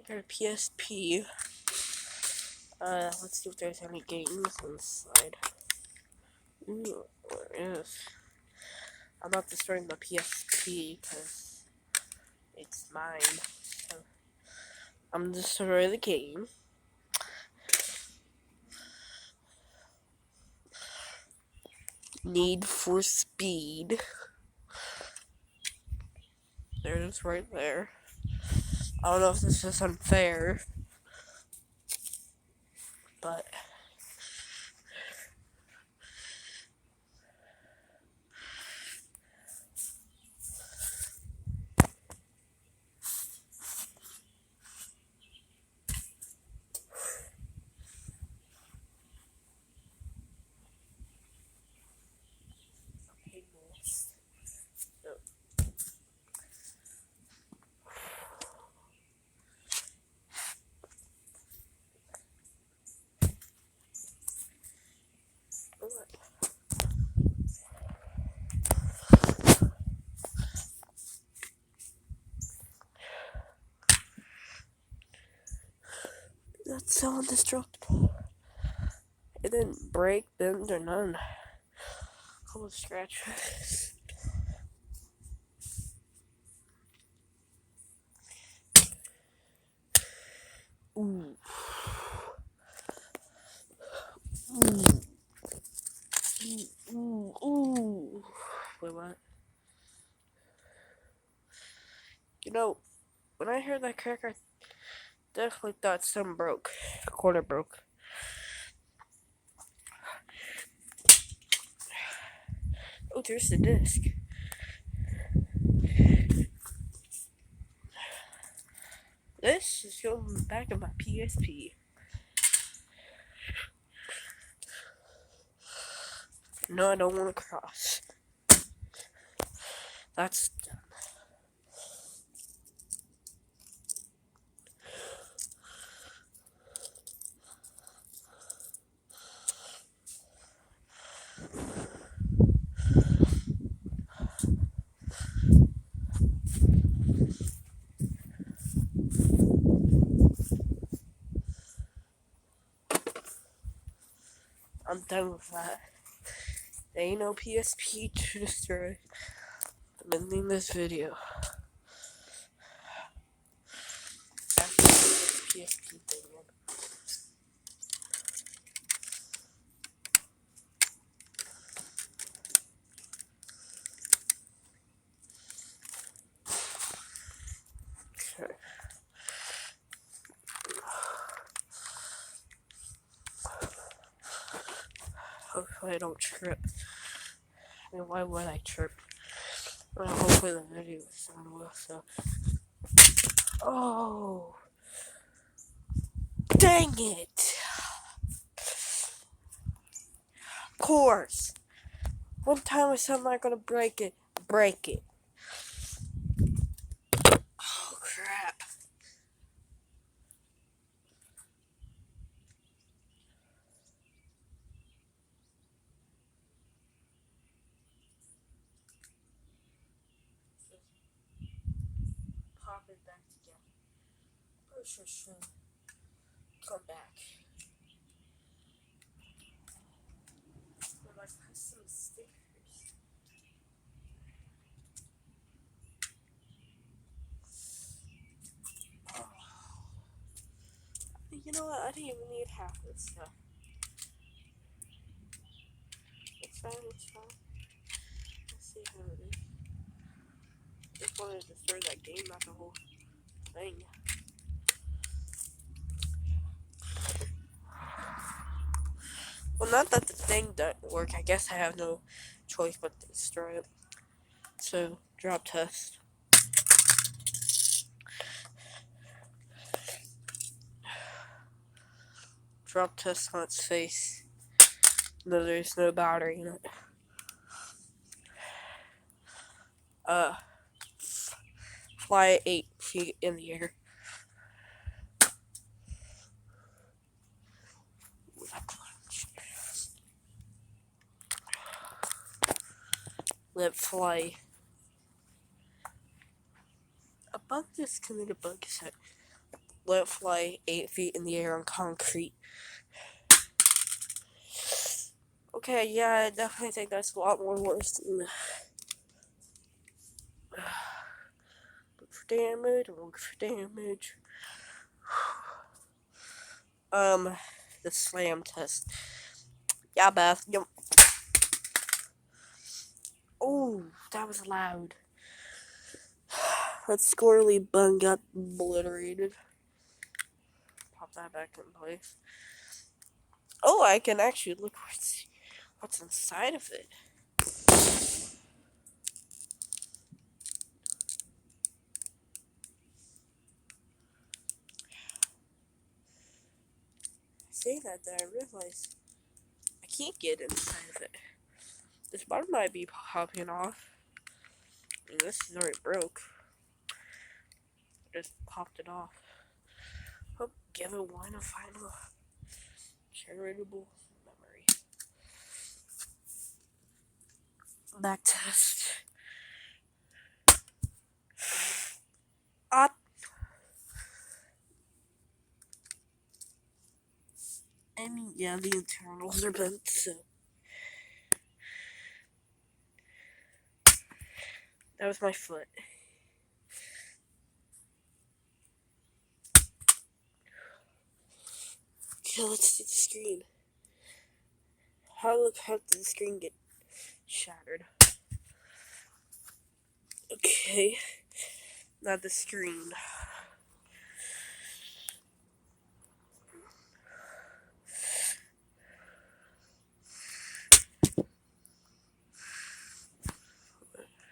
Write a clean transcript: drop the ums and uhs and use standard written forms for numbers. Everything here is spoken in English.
got a PSP. Let's see if there's any games inside. Ooh, there is. I'm not destroying the PSP because it's mine. So I'm destroying the game. Need for Speed. There it is right there. I don't know if this is unfair, but that's so indestructible. It didn't break, bend, or none. Couple of scratches. Ooh. Ooh. Wait, what? You know, when I heard that crack, I definitely thought some broke. A corner broke. Oh, there's the disc. This is going in the back of my PSP. No, I don't want to cross. That's done. I'm done with that. There ain't no PSP to destroy. I'm ending this video. After this PSP thing. Okay. Hopefully I don't trip. I mean, why would I trip? Well, hopefully the video is sound well, so. Oh! Dang it! Of course! One time I said I'm not gonna break it. Break it. Oh, crap. Pop it back together. Push should come back. But I put some stickers. Oh. You know what? I didn't even need half this stuff. It's fine, it's fine. Let's see how it is. Just wanted to throw that game, not the whole thing. Well, not that the thing doesn't work. I guess I have no choice but to destroy it. So, drop test. Drop test on its face. No, there's no battery in it. Fly at 8 feet in the air. Let fly. A bug just committed a bug set. let it fly 8 feet in the air on concrete. Okay, yeah, I definitely think that's a lot more worse than look for damage, look for damage. The slam test. Yeah, Beth. Yep. Oh, that was loud. That squirrely bun got obliterated. Pop that back in place. Oh, I can actually look what's inside of it. Say that, then I realize I can't get inside of it. This bottom might be popping off. And this is already broke. I just popped it off. I'll give it one final charitable memory. Back test. Up. I mean, yeah, the internals are bent, so. That was my foot. Okay, let's see the screen. How did the screen get shattered? Okay. Now the screen.